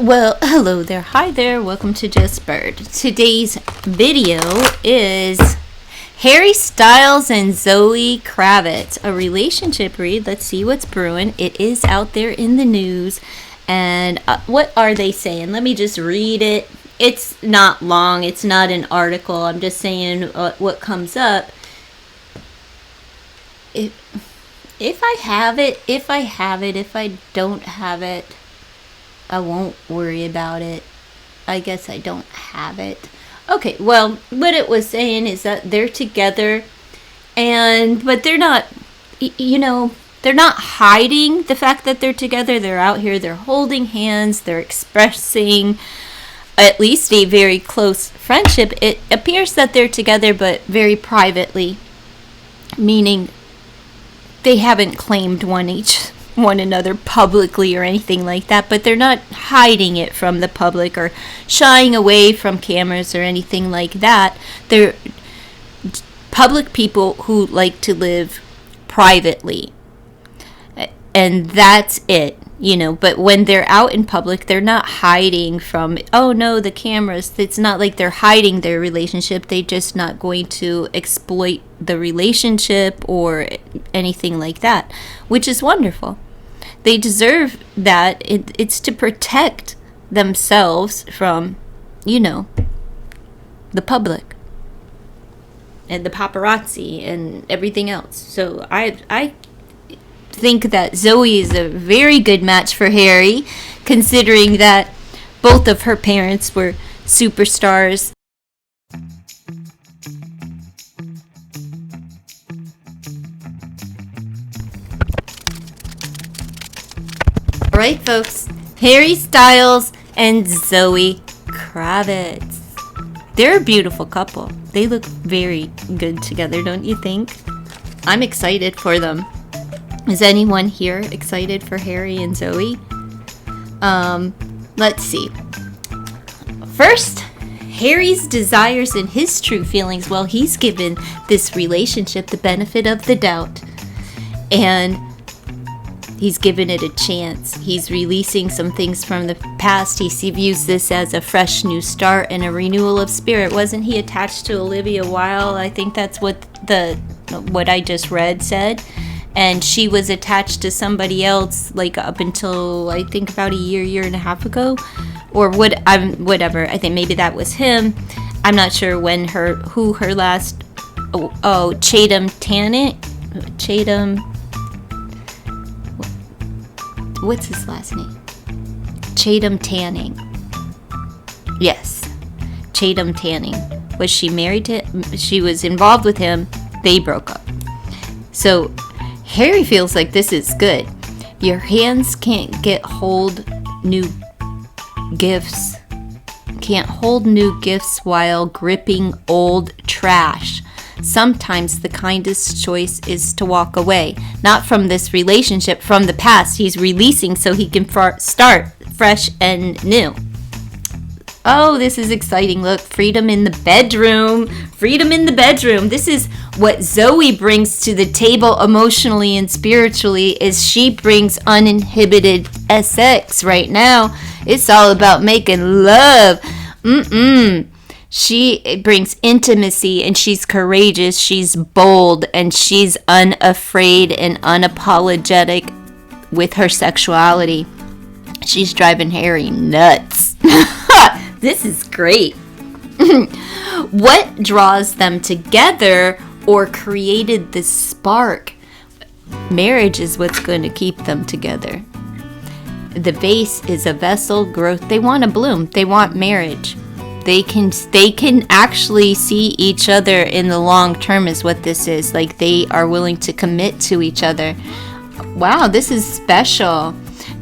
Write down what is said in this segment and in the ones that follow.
Well, hello there. Hi there. Welcome to Just Bird. Today's video is Harry Styles and Zoe Kravitz, a relationship read. Let's see what's brewing. It is out there in the news. And what are they saying? Let me just read it. It's not long. It's not an article. I'm just saying what comes up. If I have it, if I don't have it, I won't worry about it. I guess I don't have it. Okay, well, what it was saying is that they're together, but they're not, they're not hiding the fact that they're together. They're out here, they're holding hands, they're expressing at least a very close friendship. It appears that they're together, but very privately, meaning they haven't claimed one another publicly or anything like that, but they're not hiding it from the public or shying away from cameras or anything like that. They're public people who like to live privately, and that's it, but when they're out in public, they're not hiding from, oh no, the cameras. It's not like they're hiding their relationship. They're just not going to exploit the relationship or anything like that, which is wonderful. They deserve that. It's to protect themselves from, the public and the paparazzi and everything else. So I think that Zoe is a very good match for Harry, considering that both of her parents were superstars. All right, folks, Harry Styles and Zoe Kravitz. They're a beautiful couple. They look very good together, don't you think? I'm excited for them. Is anyone here excited for Harry and Zoe? Let's see. First, Harry's desires and his true feelings. Well, he's given this relationship the benefit of the doubt, and he's given it a chance. He's releasing some things from the past. He views this as a fresh new start and a renewal of spirit. Wasn't he attached to Olivia Wilde? I think that's what I just read said. And she was attached to somebody else, like up until I think about a year and a half ago, or whatever. I think maybe that was him. I'm not sure who her last. Chatham Tanning. What's his last name? Chatham Tanning. Yes, Chatham Tanning. Was she married to him? She was involved with him. They broke up. So Harry feels like this is good. Your hands can't hold new gifts. Can't hold new gifts while gripping old trash. Sometimes the kindest choice is to walk away. Not from this relationship, from the past. He's releasing so he can start fresh and new. Oh, this is exciting. Look, freedom in the bedroom. Freedom in the bedroom. This is what Zoe brings to the table emotionally and spiritually, is she brings uninhibited sex right now. It's all about making love. She brings intimacy, and she's courageous, she's bold, and she's unafraid and unapologetic with her sexuality. She's driving Harry nuts. This is great. What draws them together or created this spark? Marriage is what's going to keep them together. The vase is a vessel, growth. They want to bloom. They want marriage. They can actually see each other in the long term is what this is. Like, they are willing to commit to each other. Wow, this is special.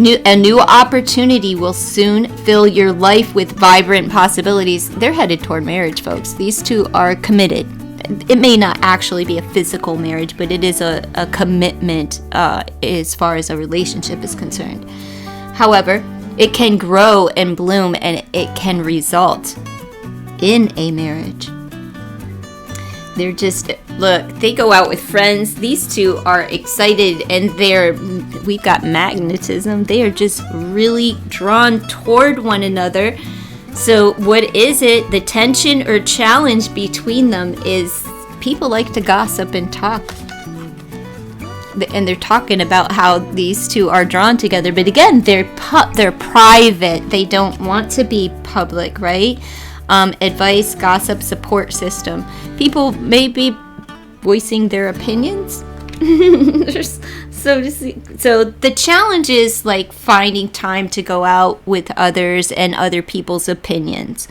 A new opportunity will soon fill your life with vibrant possibilities. They're headed toward marriage, folks. These two are committed. It may not actually be a physical marriage, but it is a commitment as far as a relationship is concerned. However, it can grow and bloom, and it can result in a marriage. They're just, look, they go out with friends. These two are excited, and we've got magnetism. They are just really drawn toward one another. So what is it? The tension or challenge between them is people like to gossip and talk. And they're talking about how these two are drawn together. But again, they're private. They don't want to be public, right? Advice, gossip, support system. People may be voicing their opinions. So the challenge is like finding time to go out with others and other people's opinions,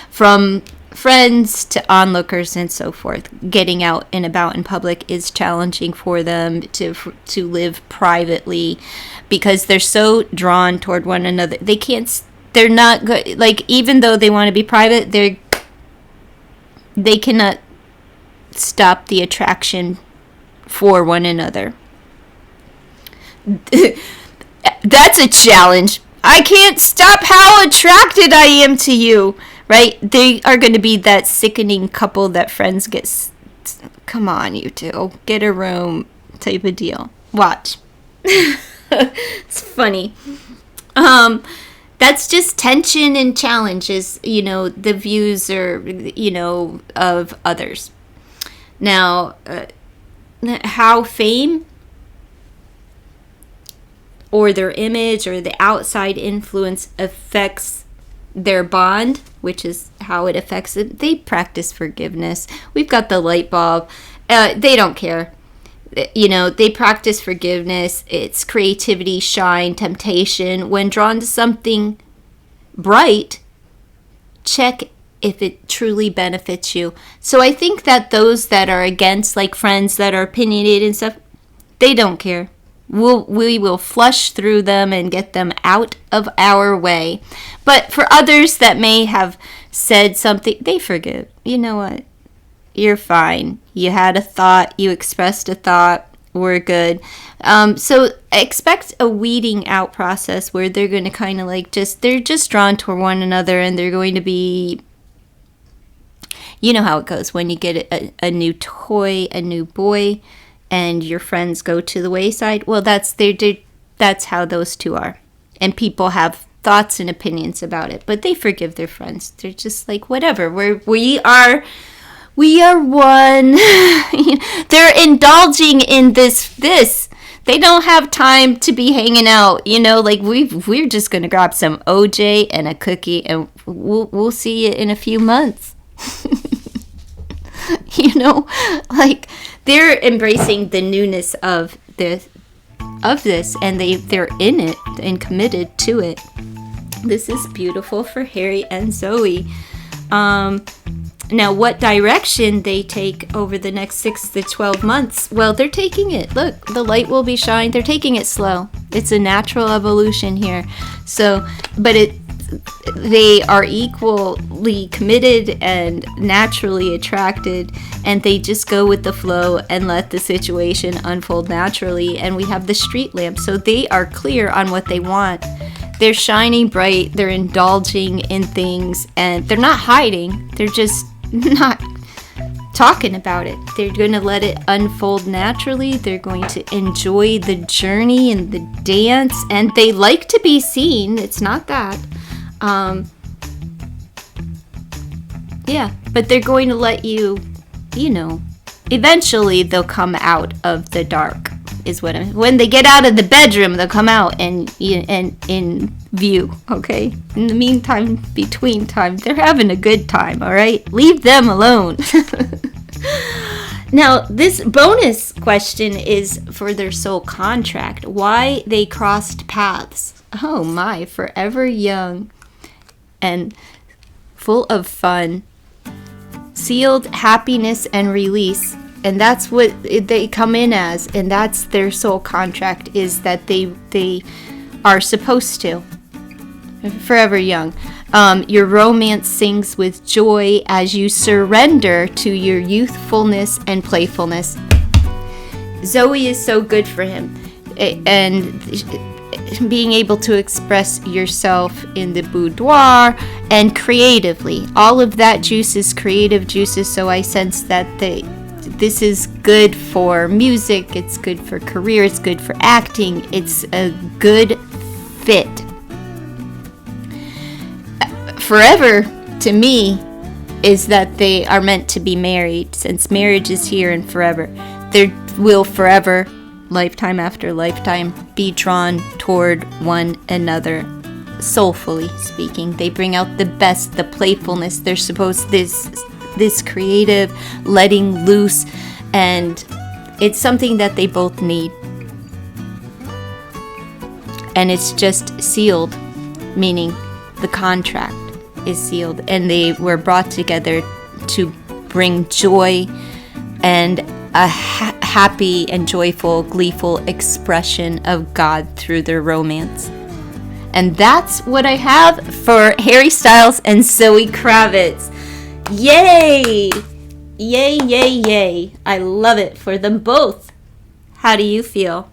from friends to onlookers and so forth. Getting out and about in public is challenging for them to live privately because they're so drawn toward one another. They're not good. Like, even though they want to be private, they cannot stop the attraction for one another. That's a challenge. I can't stop how attracted I am to you, right? They are going to be that sickening couple that friends get. Come on, you two, get a room type of deal. Watch. It's funny. That's just tension and challenges, the views of others. Now, how fame or their image or the outside influence affects their bond, which is how it affects it. They practice forgiveness. We've got the light bulb. They don't care. They practice forgiveness. It's creativity, shine, temptation. When drawn to something bright, check if it truly benefits you. So I think that those that are against, like friends that are opinionated and stuff, they don't care. We will flush through them and get them out of our way. But for others that may have said something, they forgive. You know what? You're fine. You had a thought. You expressed a thought. We're good. So expect a weeding out process where they're going to kind of they're just drawn toward one another, and they're going to be, you know how it goes when you get a new toy, a new boy, and your friends go to the wayside. Well, that's how those two are. And people have thoughts and opinions about it, but they forgive their friends. They're just like, whatever. We are one. They're indulging in this. They don't have time to be hanging out. We're just gonna grab some OJ and a cookie, and we'll see you in a few months. They're embracing the newness of this, and they're in it and committed to it. This is beautiful for Harry and Zoe. Now, what direction they take over the next 6 to 12 months? Well, they're taking it. Look, the light will be shining. They're taking it slow. It's a natural evolution here. They are equally committed and naturally attracted, and they just go with the flow and let the situation unfold naturally. And we have the street lamp, so they are clear on what they want. They're shining bright, they're indulging in things, and they're not hiding. They're just not talking about it. They're going to let it unfold naturally. They're going to enjoy the journey and the dance, and they like to be seen. It's not that. But they're going to let you, eventually they'll come out of the dark. When they get out of the bedroom, they'll come out and in view, okay? In the meantime, between time, they're having a good time, all right? Leave them alone. Now, this bonus question is for their soul contract. Why they crossed paths. Oh my, forever young and full of fun. Sealed happiness and release. And that's what they come in as, and that's their soul contract, is that they are supposed to. Forever young. Your romance sings with joy as you surrender to your youthfulness and playfulness. Zoe is so good for him, and being able to express yourself in the boudoir and creatively. All of that juice is creative juices, so I sense that this is good for music, it's good for career, it's good for acting, it's a good fit. Forever, to me, is that they are meant to be married, since marriage is here and forever. There will forever, lifetime after lifetime, be drawn toward one another, soulfully speaking. They bring out the best, the playfulness. They're supposed this creative letting loose, and it's something that they both need. And it's just sealed, meaning the contract is sealed, and they were brought together to bring joy and a happy and joyful, gleeful expression of God through their romance. And that's what I have for Harry Styles and Zoe Kravitz. Yay! Yay, yay, yay. I love it for them both. How do you feel?